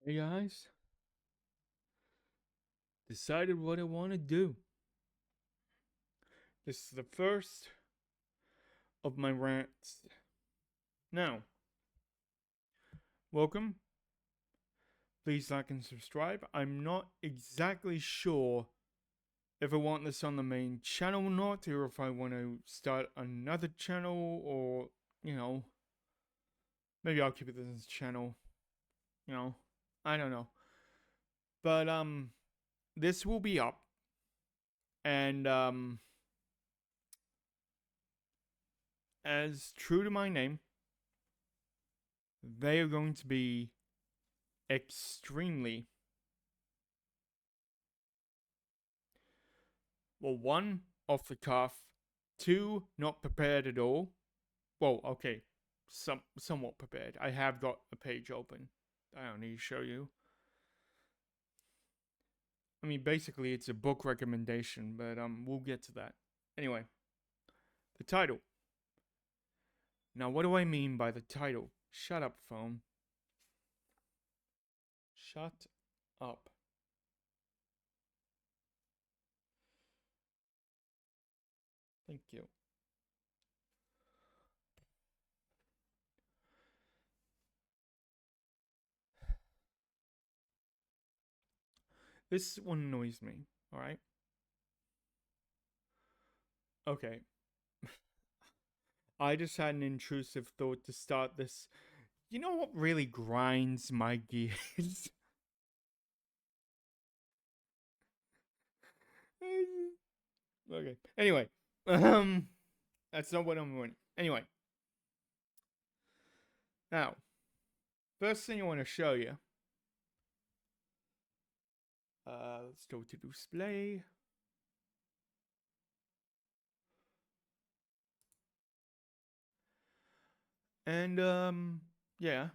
Hey guys, decided what I want to do. This is the first of my rants. Now, welcome. Please like and subscribe. I'm not exactly sure if I want this on the main channel or not, or if I want to start another channel, or, you know, maybe I'll keep it this channel. You know, I don't know. But, this will be up, and, as true to my name, they are going to be extremely, well, one, off the cuff, two, not prepared at all. Well, okay, somewhat prepared. I have got a page open. I don't need to show you. I mean, basically, it's a book recommendation, but we'll get to that. Anyway, the title. Now, what do I mean by the title? Shut up, phone. Shut up. Thank you. This one annoys me. All right. Okay. I just had an intrusive thought to start this. You know what really grinds my gears? Okay. Anyway, um, that's not what I'm doing. Anyway, now, first thing I want to show you. Let's go to display. And, yeah.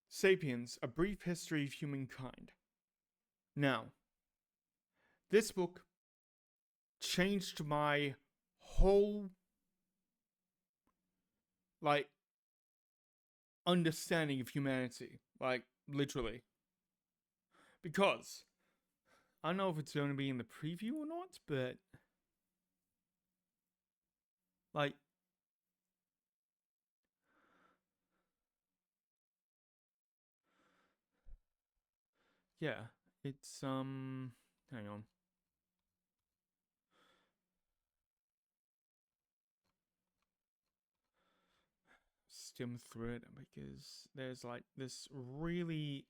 Sapiens, A Brief History of Humankind. Now, this book changed my whole, like, understanding of humanity. Like, literally. Because, I don't know if it's going to be in the preview or not, but, like, yeah, it's, hang on. Skim through it because there's like this really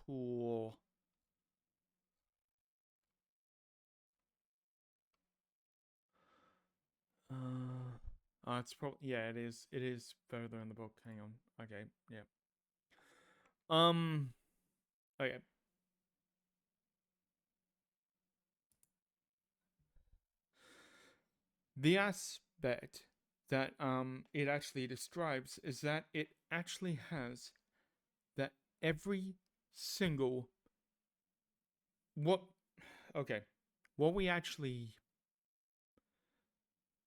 cool it's probably, yeah, it is further in the book. Hang on. Okay, yeah. um okay, the aspect that it actually describes is that it actually has that every single, what, okay, what we actually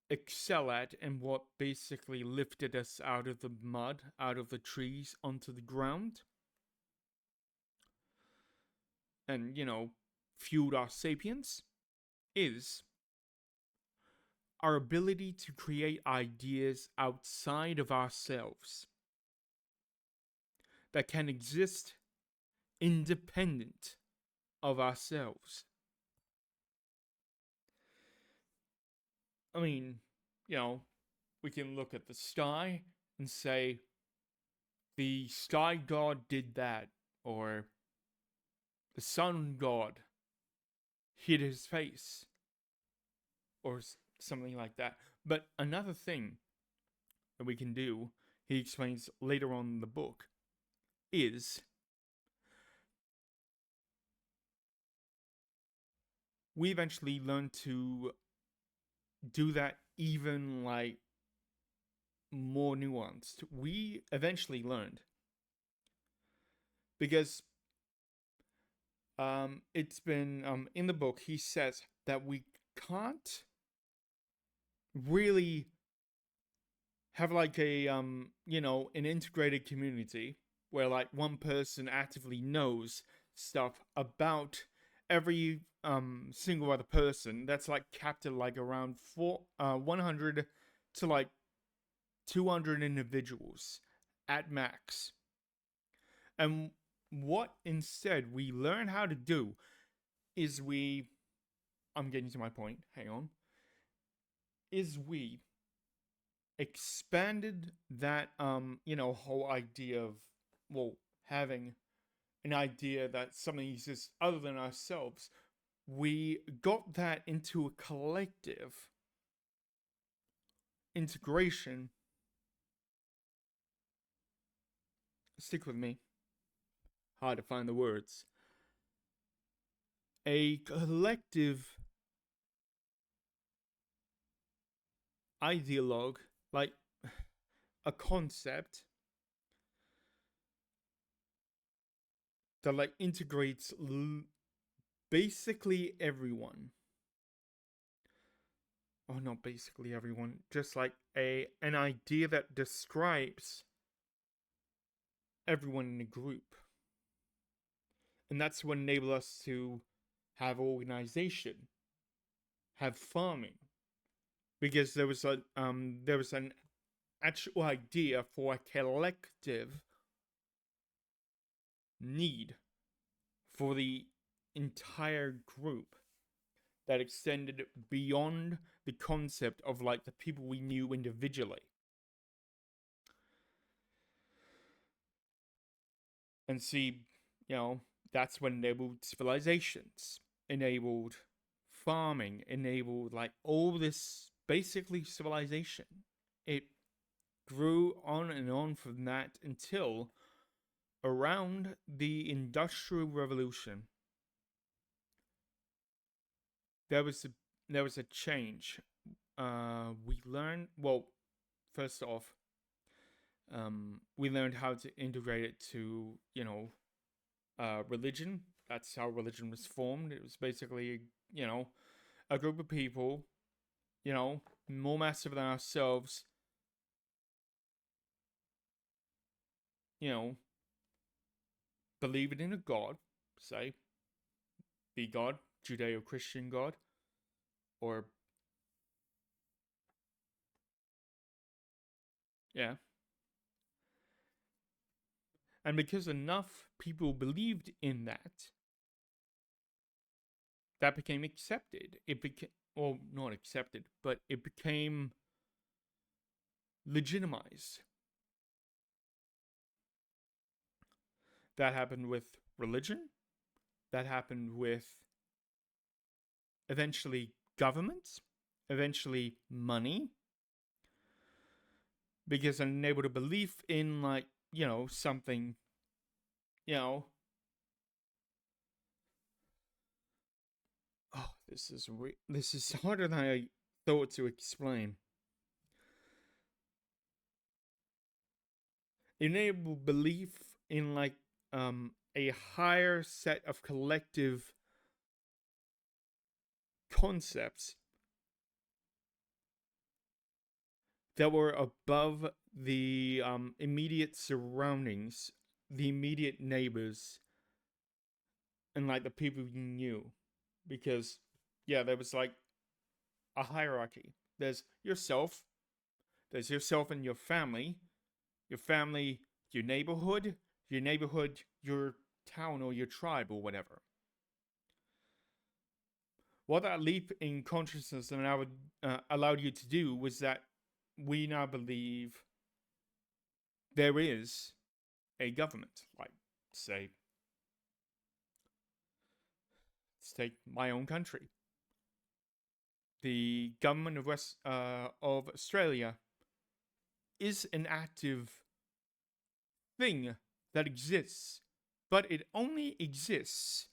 excel at and what basically lifted us out of the mud, out of the trees, onto the ground, and, fueled our sapience, is our ability to create ideas outside of ourselves that can exist independent of ourselves. I mean, we can look at the sky and say, the sky god did that, or the sun god hid his face, or something like that. But another thing that we can do, he explains later on in the book, is we eventually learn to do that even like more nuanced. We eventually learned because it's been in the book he says that we can't really have like a an integrated community where like one person actively knows stuff about every single other person. That's like capped at like around 100 to like 200 individuals at max. And what instead we learn how to do is I'm getting to my point, hang on, is we expanded that whole idea of, well, having an idea that something exists other than ourselves. We got that into a collective integration. Stick with me. Hard to find the words. A collective ideologue, like a concept that like integrates basically everyone. Oh, not basically everyone, just like an idea that describes everyone in a group. And that's what enabled us to have organization, have farming, because there was an actual idea for a collective need for the entire group that extended beyond the concept of like the people we knew individually. And see, that's what enabled civilizations, enabled farming, enabled like all this basically civilization. It grew on and on from that until around the Industrial Revolution. There was a change. We learned, well, first off, we learned how to integrate it to religion. That's how religion was formed. It was basically a group of people, more massive than ourselves, believing in a god, say, the God, Judeo-Christian God, or yeah. And because enough people believed in that, that became accepted. It became, well, not accepted, but it became legitimized. That happened with religion. That happened with eventually governments, eventually money, because it enabled a belief in like something, oh, this is harder than I thought to explain. It enabled belief in like a higher set of collective concepts that were above the immediate surroundings, the immediate neighbors, and like the people you knew. Because, yeah, there was like a hierarchy. There's yourself and your family, your neighborhood, your town or your tribe or whatever. What that leap in consciousness allowed you to do was that we now believe there is a government. Like, say, let's take my own country. The government of Australia is an active thing that exists, but it only exists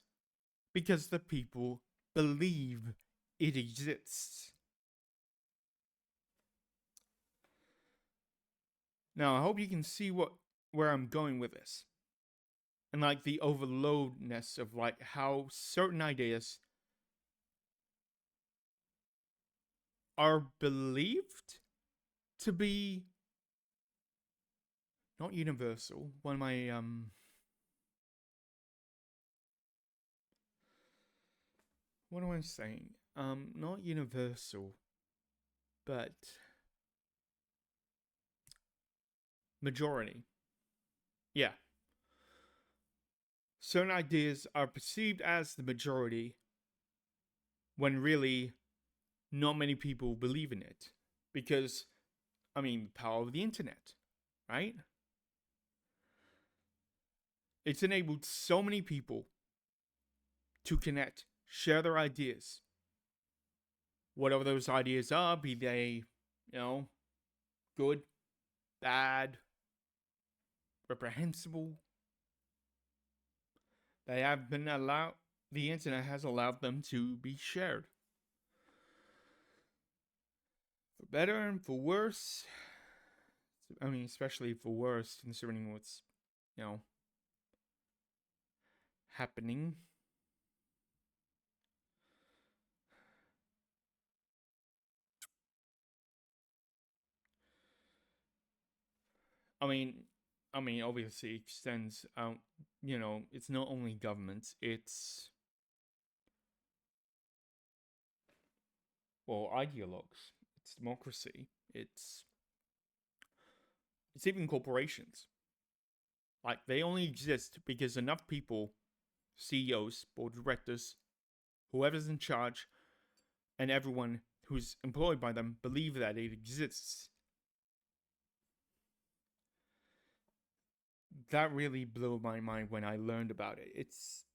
because the people believe it exists. Now, I hope you can see where I'm going with this. And like the overloadness of like how certain ideas are believed to be not universal. What am I what am I saying? Not universal, but majority. Yeah. Certain ideas are perceived as the majority when really not many people believe in it. Because, I mean, the power of the internet, right? It's enabled so many people to connect, share their ideas. Whatever those ideas are, be they, good, bad, reprehensible, they have been allowed, the internet has allowed them to be shared. For better and for worse. I mean, especially for worse, considering what's, you know, happening. I mean, obviously, it extends out. It's not only governments; it's ideologues. It's democracy. It's even corporations. Like they only exist because enough people, CEOs, board of directors, whoever's in charge, and everyone who's employed by them believe that it exists. That really blew my mind when I learned about it. It's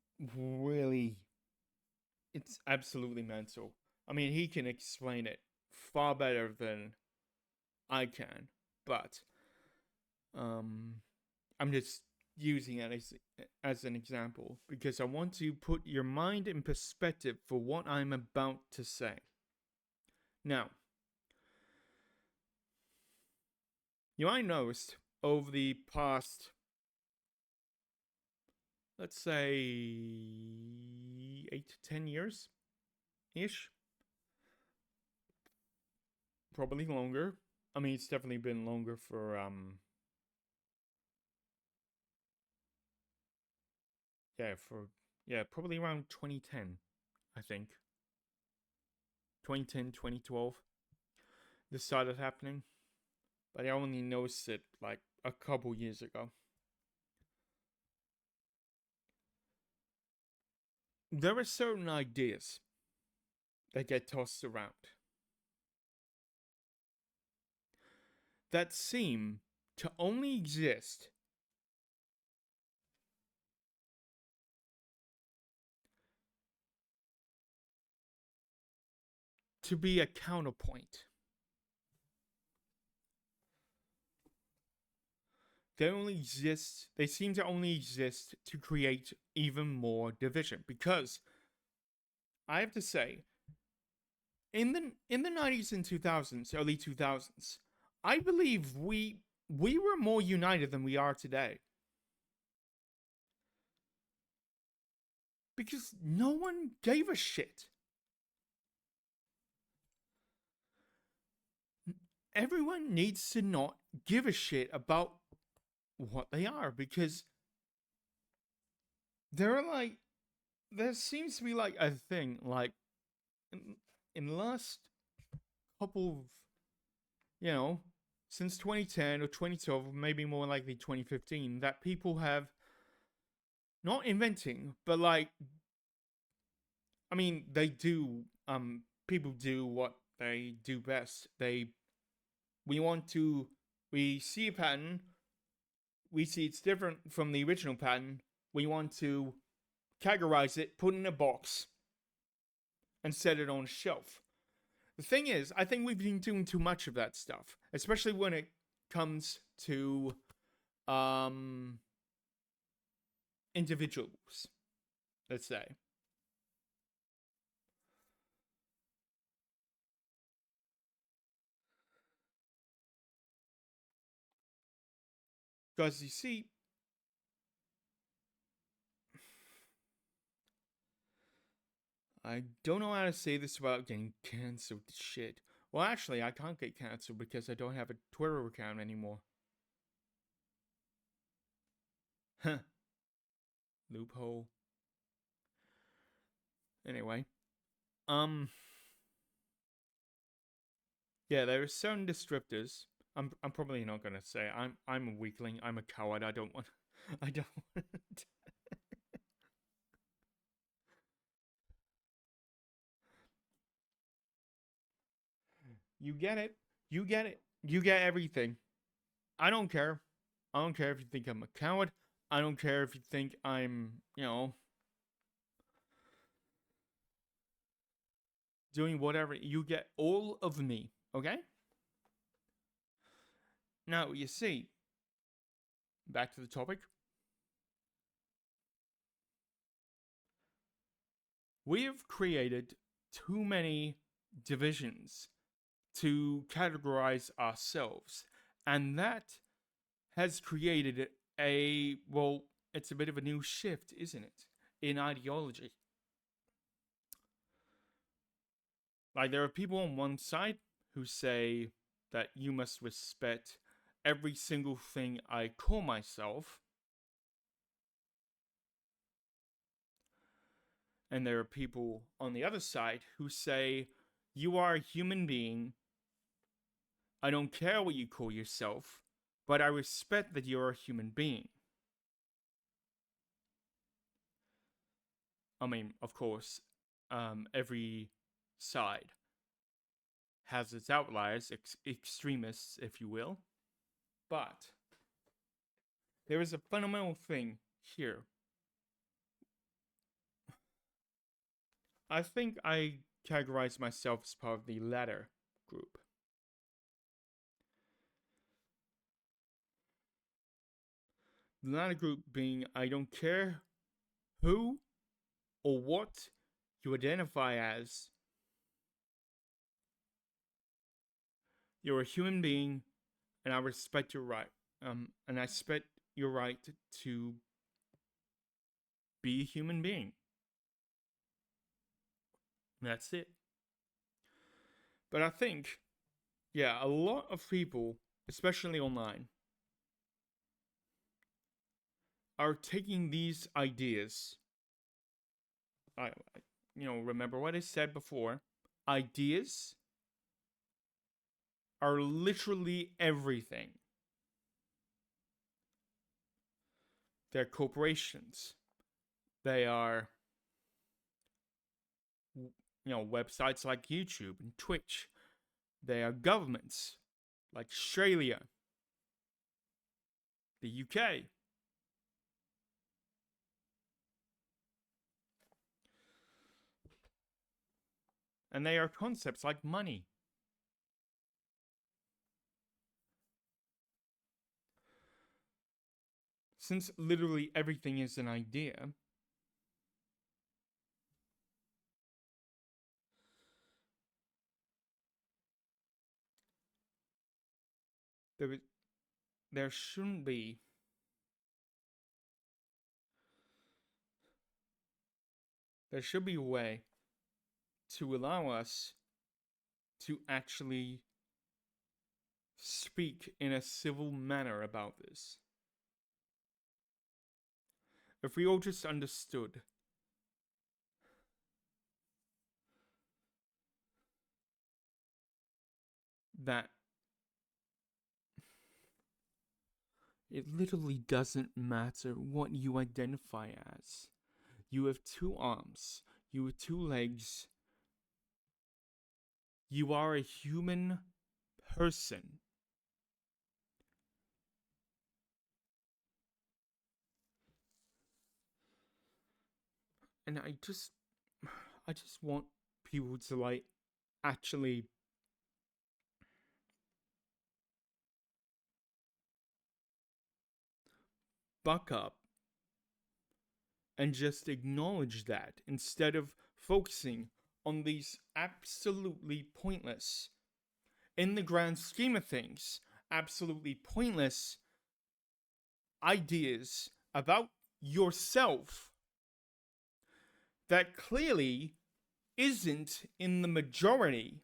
absolutely mental. I mean, he can explain it far better than I can, but um, I'm just using it as an example because I want to put your mind in perspective for what I'm about to say. Now, you might notice over the past, let's say, 8 to 10 years ish, probably longer. I mean, it's definitely been longer for probably around 2010, I think. 2010, 2012. This started happening, but I only noticed it like a couple years ago. There are certain ideas that get tossed around that seem to only exist to be a counterpoint. They seem to only exist to create even more division because I have to say in the 90s and 2000s, early 2000s, I believe we were more united than we are today. Because no one gave a shit. Everyone needs to not give a shit about what they are because there seems to be like a thing like in the last couple of since 2010 or 2012, maybe more likely 2015, that people have not inventing, but like, I mean, they do. People do what they do best. We see a pattern, we see it's different from the original pattern. We want to categorize it, put it in a box, and set it on a shelf. The thing is, I think we've been doing too much of that stuff, especially when it comes to individuals, let's say. Because you see, I don't know how to say this without getting cancelled. Shit. Well, actually, I can't get cancelled because I don't have a Twitter account anymore. Loophole. Anyway, um, yeah, there are certain descriptors. I'm probably not gonna say I'm a weakling. I'm a coward. I don't want. I don't want. You get it. You get it. You get everything. I don't care. I don't care if you think I'm a coward. I don't care if you think I'm, doing whatever. You get all of me, okay? Now, you see, back to the topic. We have created too many divisions to categorize ourselves. And that has created well, it's a bit of a new shift, isn't it? In ideology. Like, there are people on one side who say that you must respect every single thing I call myself. And there are people on the other side who say, you are a human being. I don't care what you call yourself, but I respect that you're a human being. I mean, of course, every side has its outliers, extremists, if you will. But there is a fundamental thing here. I think I categorize myself as part of the latter group. The latter group being, I don't care who or what you identify as. You're a human being, and I respect your right. And I respect your right to be a human being. That's it. But I think, yeah, a lot of people, especially online, are taking these ideas. Remember what I said before. Ideas are literally everything. They're corporations. They are, websites like YouTube and Twitch. They are governments like Australia, the UK. And they are concepts like money. Since literally everything is an idea, there shouldn't be there should be a way to allow us to actually speak in a civil manner about this. If we all just understood that it literally doesn't matter what you identify as. You have 2 arms, you have 2 legs. You are a human person. And I just want people to actually buck up and just acknowledge that instead of focusing on these absolutely pointless, in the grand scheme of things, absolutely pointless ideas about yourself that clearly isn't in the majority,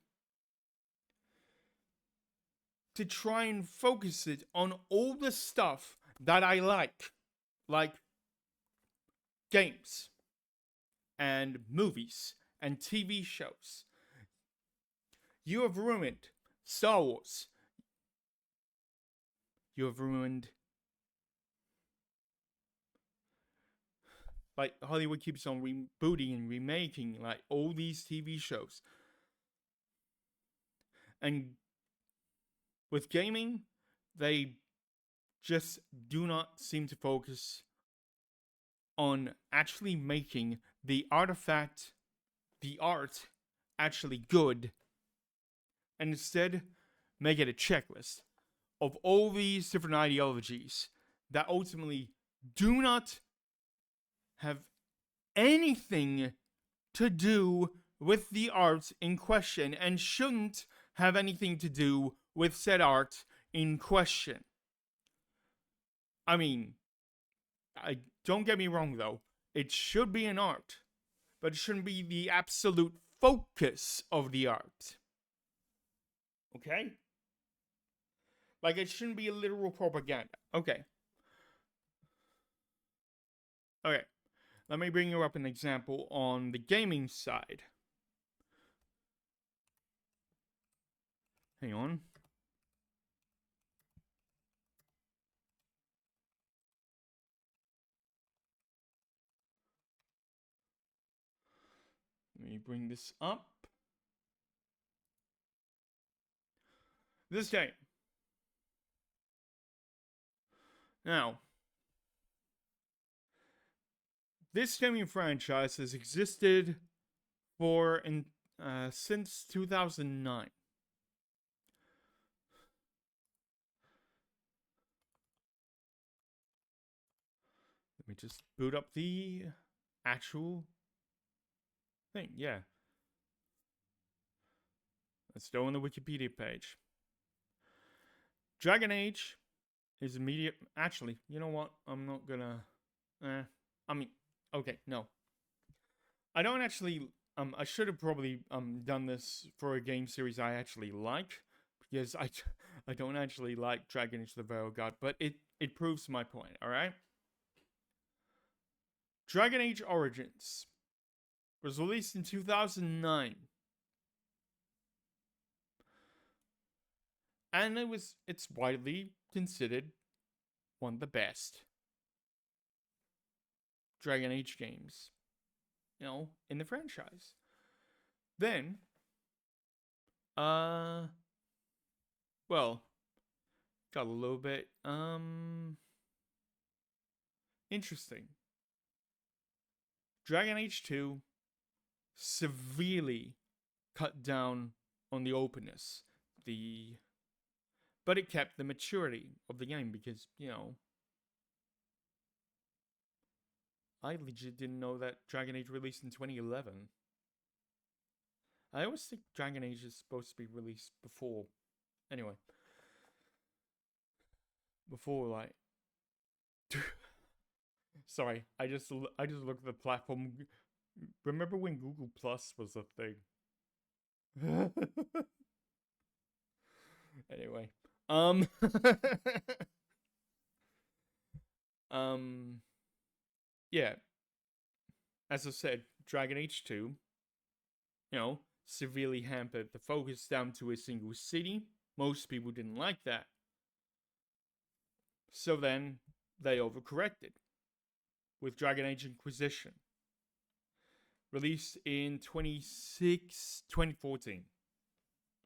to try and focus it on all the stuff that I like. like games and movies and TV shows. You have ruined Star Wars. You have ruined, like, Hollywood keeps on rebooting and remaking like all these TV shows. And with gaming, they just do not seem to focus on actually making the artifact, the art, actually good, and instead make it a checklist of all these different ideologies that ultimately do not have anything to do with the art in question and shouldn't have anything to do with said art in question. I mean, don't get me wrong though, it should be an art, but it shouldn't be the absolute focus of the art. Okay? Like, it shouldn't be a literal propaganda. Okay. Okay. Let me bring you up an example on the gaming side. Hang on. Let me bring this up. This game. Now, this gaming franchise has existed for since 2009. Let me just boot up the actual thing. Yeah. Let's go on the Wikipedia page. Dragon Age is immediate. Actually, you know what? I'm not gonna. Okay, no. I don't actually. I should have probably done this for a game series I actually like, because I don't actually like Dragon Age: The Veil God, but it proves my point. All right. Dragon Age Origins was released in 2009. And it's widely considered one of the best Dragon Age games, in the franchise. Then, well, got a little bit, interesting. Dragon Age 2 severely cut down on the openness, but it kept the maturity of the game because, I legit didn't know that Dragon Age released in 2011. I always think Dragon Age is supposed to be released before. Anyway. Before, like... Sorry, I just looked at the platform. Remember when Google Plus was a thing? Anyway. Yeah. As I said, Dragon Age 2, severely hampered the focus down to a single city. Most people didn't like that. So then they overcorrected with Dragon Age Inquisition, released in 2014.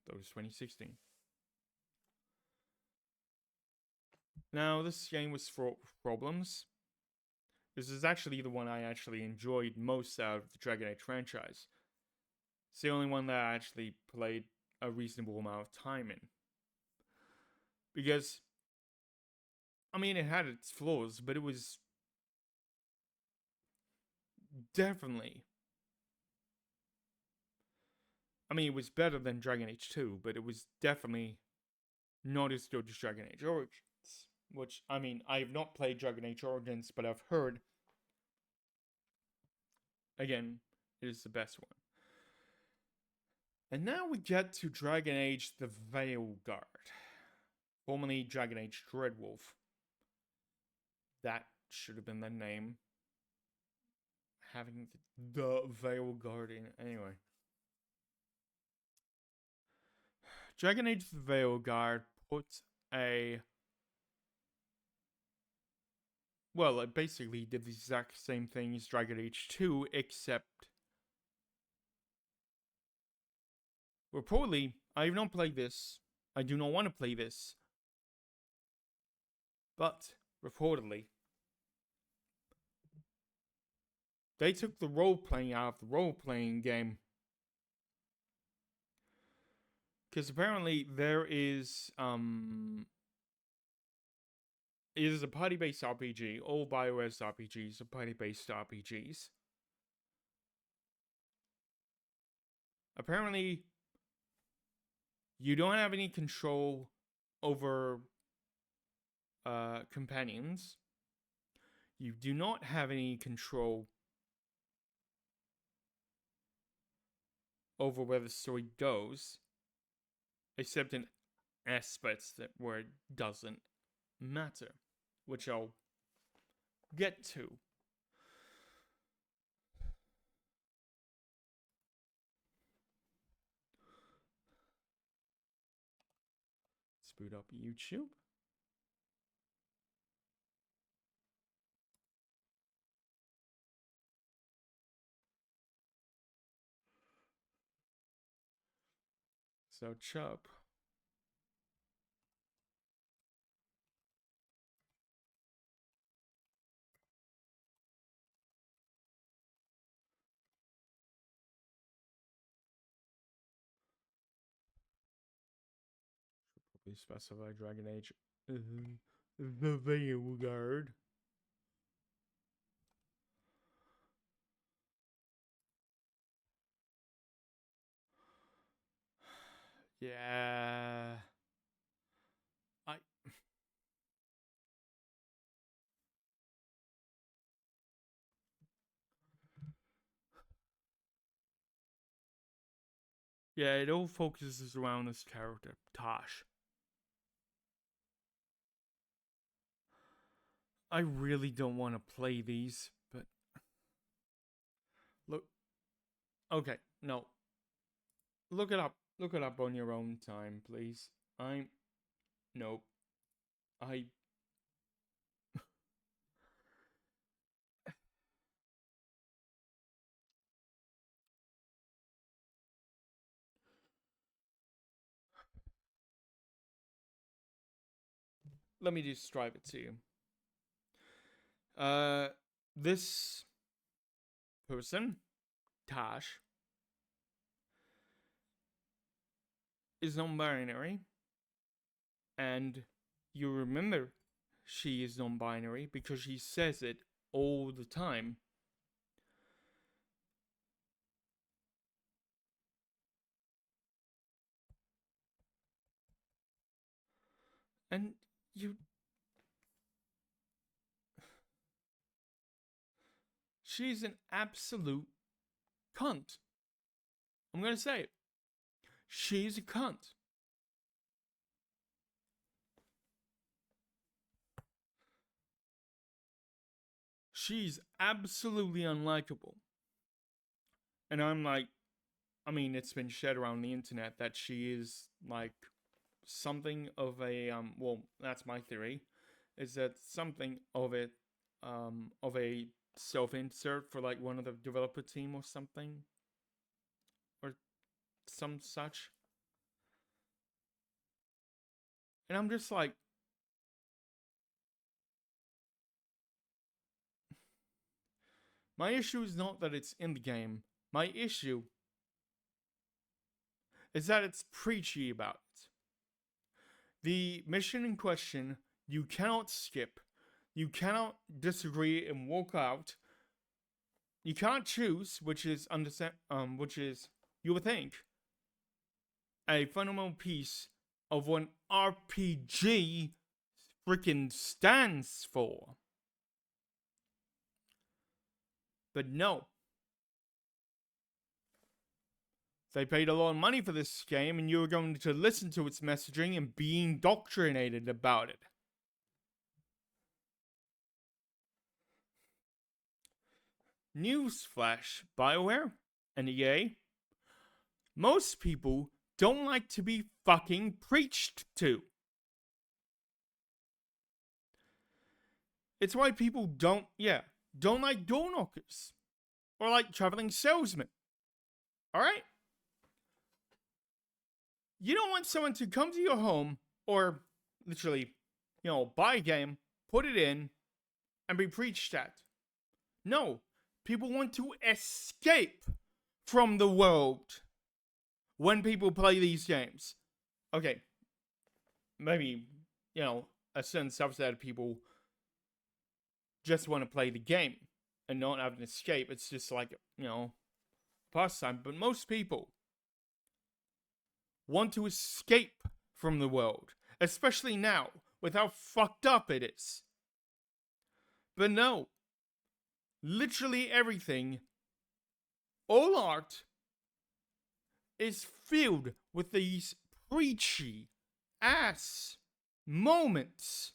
That was 2016. Now, this game was fraught with problems. This is actually the one I actually enjoyed most out of the Dragon Age franchise. It's the only one that I actually played a reasonable amount of time in. Because, it had its flaws, but it was definitely... it was better than Dragon Age 2, but it was definitely not as good as Dragon Age Origins. Which, I have not played Dragon Age Origins, but I've heard, again, it is the best one. And now we get to Dragon Age: The Veil Guard, formerly Dragon Age Dreadwolf. That should have been the name. Having the Veil Guardian. Anyway. Dragon Age the Veil Guard puts a... Well, it basically did the exact same thing as Dragon Age 2, except... Reportedly, I have not played this. I do not want to play this. But, reportedly, they took the role-playing out of the role-playing game. Because apparently there is, it is a party-based RPG. All BioWare's RPGs are party-based RPGs. Apparently, you don't have any control over companions. You do not have any control over where the story goes, except in aspects where it doesn't matter, which I'll get to. Let's boot up YouTube. So Chup. Should probably specify Dragon Age. The Veil Guard. Yeah. Yeah, it all focuses around this character, Tosh. I really don't want to play these, but... Look... Okay, no. Look it up. Look it up on your own time, please. Nope. Let me describe it to you. This person, Tosh, is non-binary, and you remember she is non-binary because she says it all the time. And you... She's an absolute cunt. I'm gonna say it. She's a cunt. She's absolutely unlikable. And I'm like, I mean, it's been shared around the internet that she is like something of a well, that's my theory, is that something of a self-insert for like one of the developer team or something, or some such. And I'm just like, my issue is not that it's in the game. My issue is that it's preachy about it. The mission in question, you cannot skip. You cannot disagree and walk out. You can't choose, which is you would think, a fundamental piece of what RPG freaking stands for. But no. They paid a lot of money for this game, and you were going to listen to its messaging and be indoctrinated about it. Newsflash, BioWare and EA, most people don't like to be fucking preached to. It's why people don't like door knockers or like traveling salesmen. Alright? You don't want someone to come to your home or literally, buy a game, put it in, and be preached at. No. People want to escape from the world when people play these games. Okay. Maybe, a certain subset of people just want to play the game and not have an escape. It's just like, pastime. But most people want to escape from the world, especially now with how fucked up it is. But no, literally everything, all art, is filled with these preachy ass moments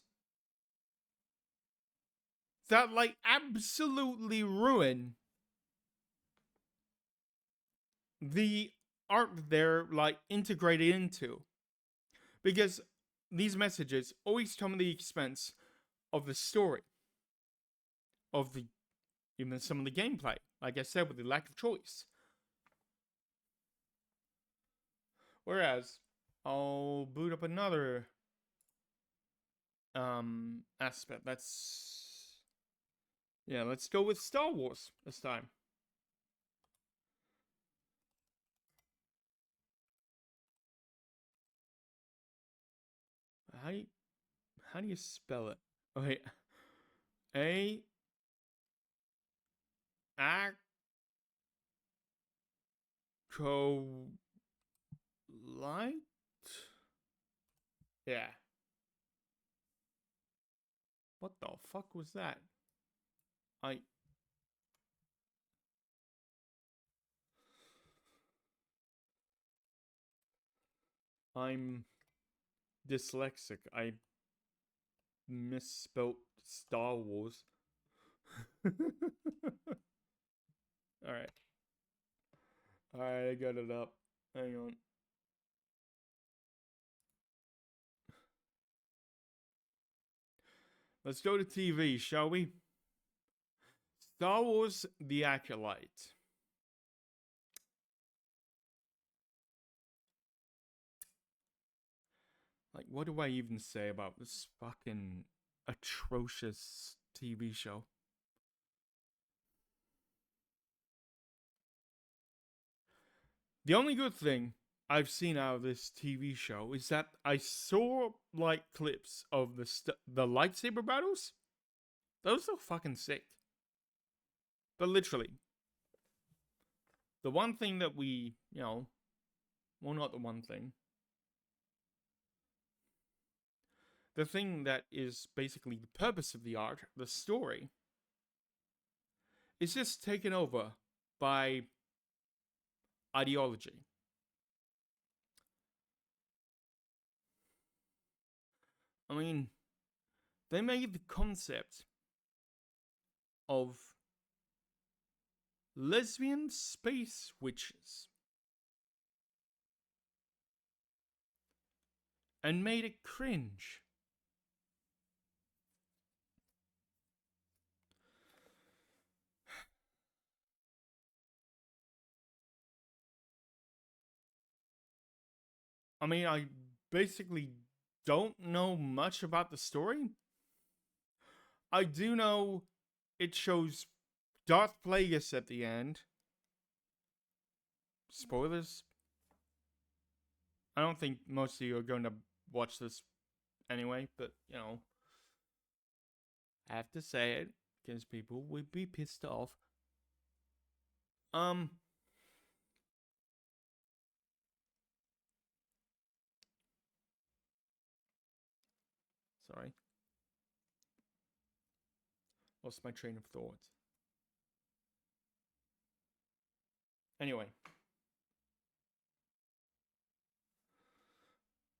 that like absolutely ruin the art they're like integrated into, because these messages always come at the expense of the story, of the even some of the gameplay, like I said, with the lack of choice. Whereas I'll boot up another aspect. Let's go with Star Wars this time. How do you spell it? Okay. A Acolyte? Yeah. What the fuck was that? I'm dyslexic. I misspelt Star Wars. Alright. Alright, I got it up. Hang on. Let's go to TV, shall we? Star Wars The Acolyte. Like, what do I even say about this fucking atrocious TV show? The only good thing I've seen out of this TV show is that I saw like clips of the lightsaber battles. Those are fucking sick. But literally, the one thing that we, well, not the one thing. The thing that is basically the purpose of the art, the story, is just taken over by ideology. I mean, they made the concept of lesbian space witches and made it cringe. I mean, I basically don't know much about the story. I do know it shows Darth Plagueis at the end. Spoilers? I don't think most of you are going to watch this anyway, but, I have to say it because people would be pissed off. Sorry. Lost my train of thought. Anyway.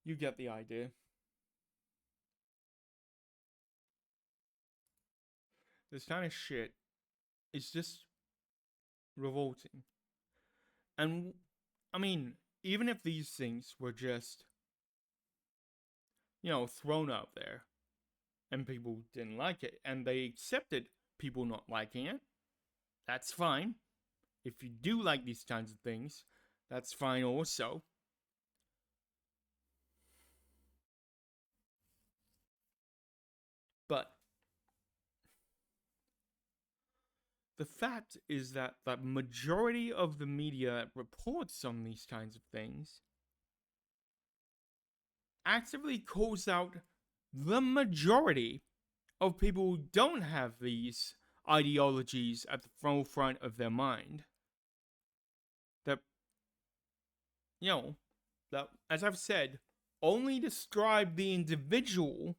You get the idea. This kind of shit is just revolting. And, I mean, even if these things were just, thrown out there and people didn't like it and they accepted people not liking it, that's fine. If you do like these kinds of things, that's fine also. But the fact is that the majority of the media that reports on these kinds of things actively calls out the majority of people who don't have these ideologies at the forefront of their mind. That, that, as I've said, only describe the individual.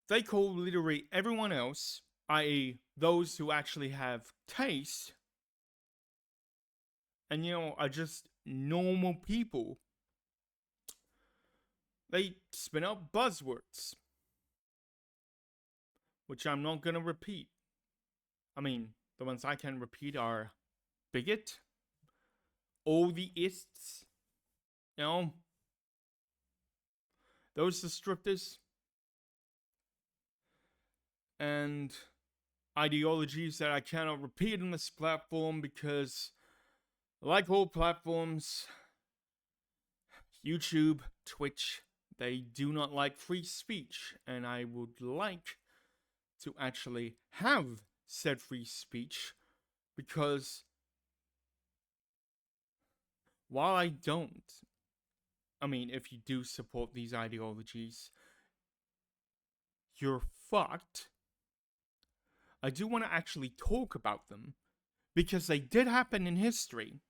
They call literally everyone else, i.e., those who actually have taste, and are just normal people. They spin out buzzwords, which I'm not gonna repeat. I mean, the ones I can repeat are bigot, all the ists, those descriptors, and ideologies that I cannot repeat on this platform because, like all platforms, YouTube, Twitch, they do not like free speech, and I would like to actually have said free speech because while I don't, if you do support these ideologies, you're fucked. I do want to actually talk about them because they did happen in history.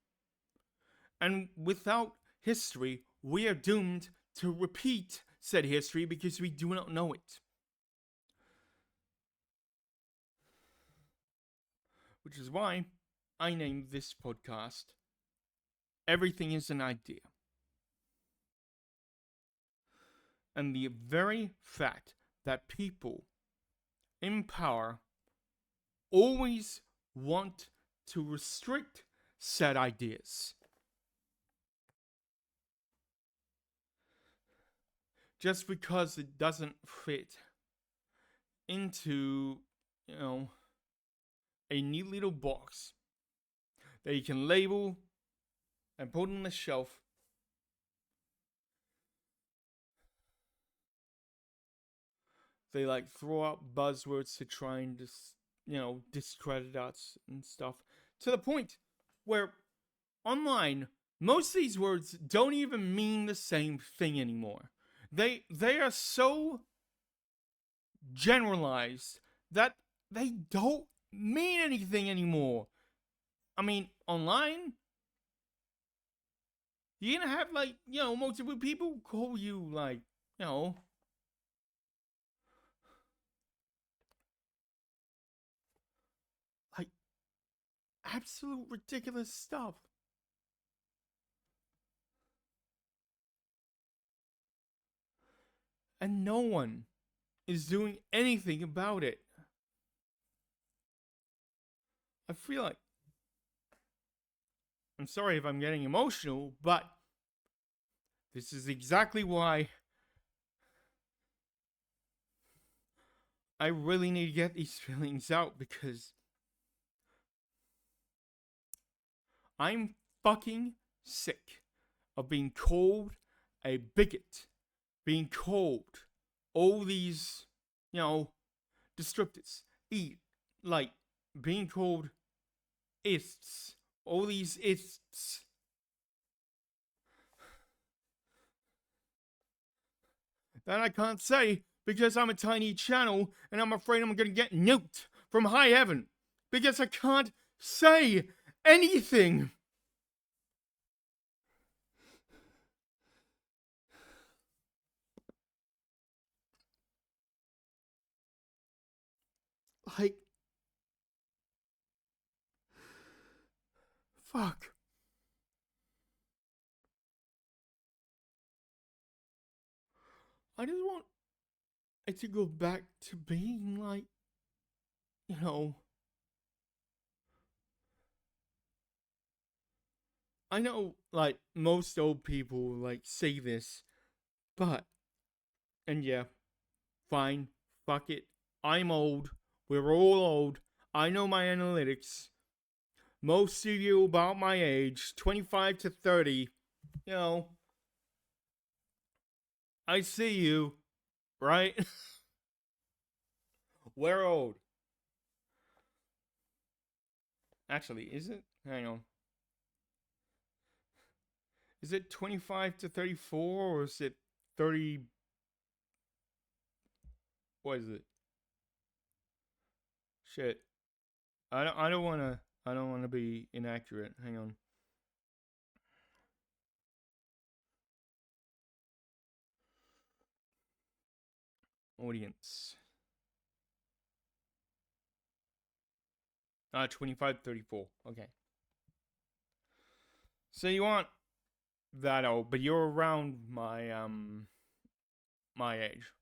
And without history, we are doomed to repeat said history because we do not know it. Which is why I named this podcast Everything is an Idea. And the very fact that people in power always want to restrict said ideas. Just because it doesn't fit into, a neat little box that you can label and put on the shelf. They throw out buzzwords to try and discredit us and stuff. To the point where online, most of these words don't even mean the same thing anymore. They are so generalized that they don't mean anything anymore. Online, you're gonna have multiple people call you absolute ridiculous stuff. And no one is doing anything about it. I feel like, I'm sorry if I'm getting emotional, but this is exactly why I really need to get these feelings out, because I'm fucking sick of being called a bigot, being called all these, descriptors, being called ists, all these ists. That I can't say because I'm a tiny channel and I'm afraid I'm gonna get nuked from high heaven because I can't say anything. Fuck. I just want it to go back to being you know, I know, like, most old people, like, say this, but, and yeah, fine, fuck it. I'm old. We're all old. I know my analytics. Most of you about my age, 25 to 30, you know, I see you, right? We're old. Actually, is it? Hang on. Is it 25 to 34 or is it 30? What is it? Shit. I don't wanna be inaccurate. Hang on. Audience. 25 to 34. Okay. So you aren't that old, but you're around my age.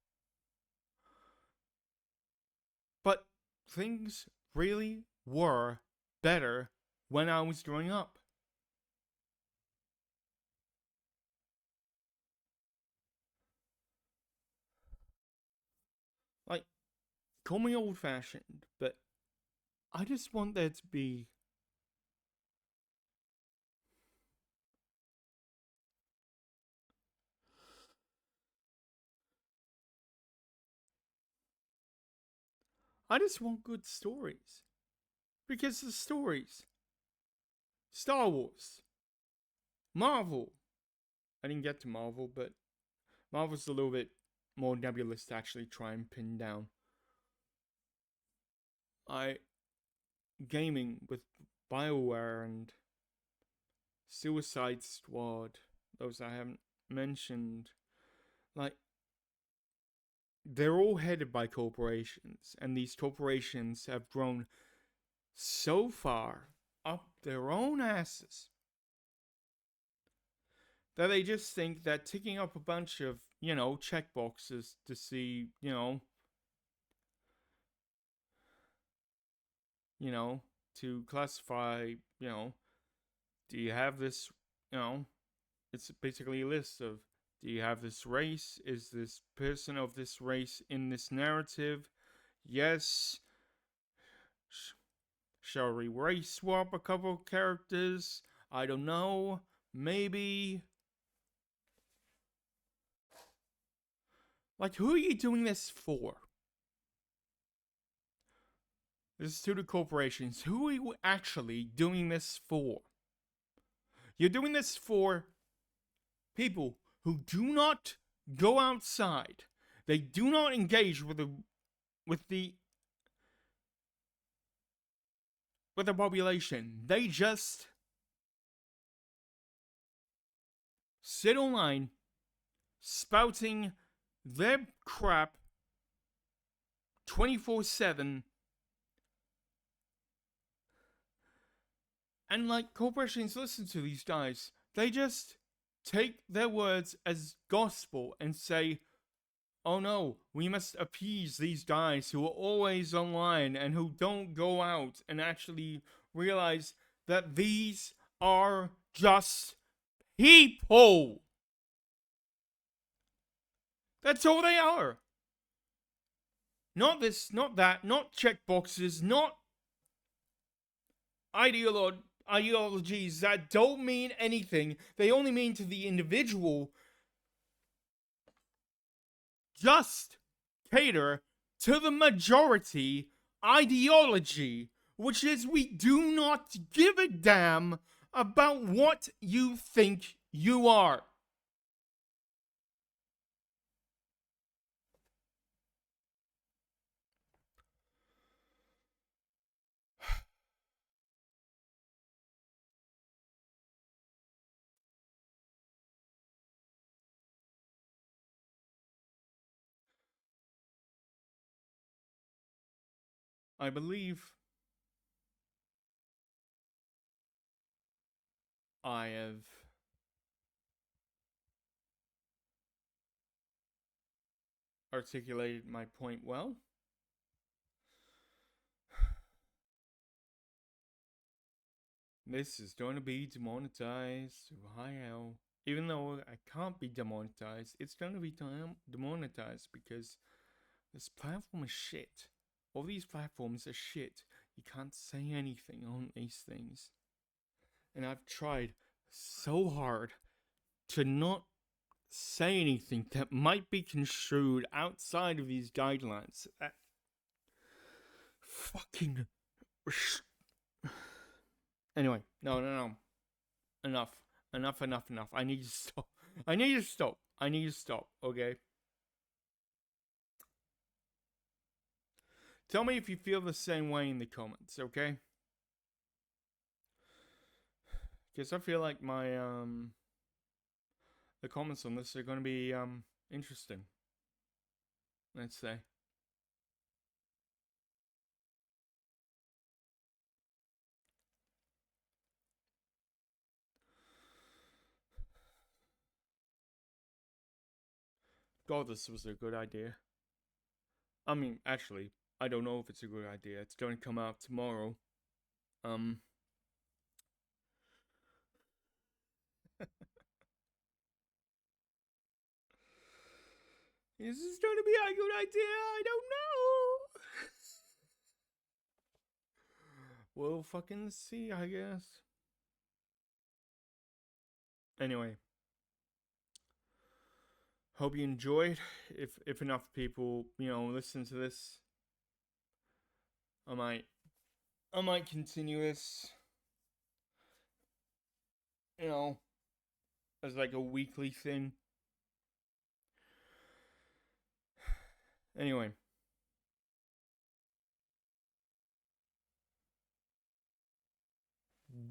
But things really were better when I was growing up. Like, call me old fashioned, but I just want there to be. I just want good stories. Because the stories. Star Wars. Marvel. I didn't get to Marvel, but Marvel's a little bit more nebulous to actually try and pin down. I. Gaming with BioWare and Suicide Squad. Those I haven't mentioned. Like, they're all headed by corporations, and these corporations have grown so far up their own asses that they just think that ticking up a bunch of, checkboxes to see, to classify, do you have this, you know, it's basically a list of, do you have this race? Is this person of this race in this narrative? Yes. Shall we race swap a couple characters? I don't know. Maybe. Like, who are you doing this for? This is to the corporations. Who are you actually doing this for? You're doing this for people who do not go outside. They do not engage with the with the population. They just sit online spouting their crap 24/7. And like corporations listen to these guys. They just take their words as gospel and say, oh no, we must appease these guys who are always online and who don't go out and actually realize that these are just people. That's all they are. Not this, not that, not checkboxes, not ideologies that don't mean anything. They only mean to the individual. Just cater to the majority ideology, which is we do not give a damn about what you think you are. I believe I have articulated my point well. This is going to be demonetized. Hi hell. Even though I can't be demonetized, it's going to be demonetized because this platform is shit. All these platforms are shit. You can't say anything on these things. And I've tried so hard to not say anything that might be construed outside of these guidelines. Fucking. Anyway, no. Enough. Enough. I need to stop. I need to stop, okay? Tell me if you feel the same way in the comments, okay? Because I feel like the comments on this are going to be interesting. Let's say. God, this was a good idea. I mean, actually, I don't know if it's a good idea. It's going to come out tomorrow. Is this going to be a good idea? I don't know. We'll fucking see, I guess. Anyway, hope you enjoyed. If enough people, listen to this, I might continue this, as like a weekly thing. Anyway.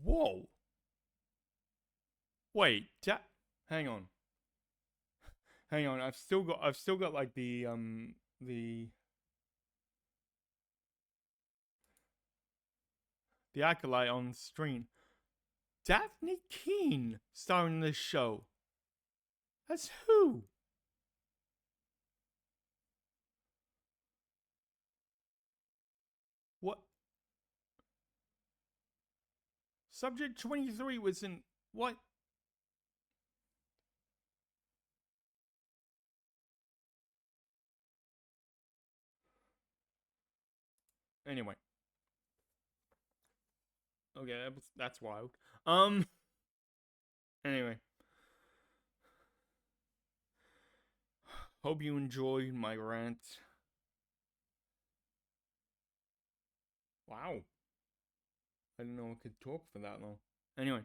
Whoa. Wait, hang on. Hang on. I've still got like the acolyte on the screen. Daphne Keane starring in this show. That's who? What? Subject 23 was in what? Anyway. Okay, that's wild. Anyway. Hope you enjoyed my rant. Wow. I didn't know I could talk for that long. Anyway.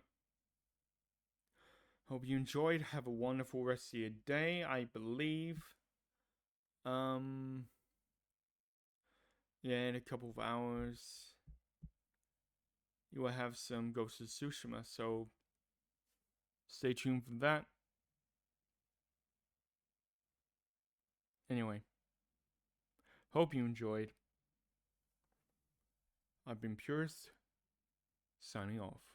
Hope you enjoyed. Have a wonderful rest of your day, I believe. Yeah, in a couple of hours, you will have some Ghost of Tsushima, so stay tuned for that. Anyway, hope you enjoyed. I've been Purist, signing off.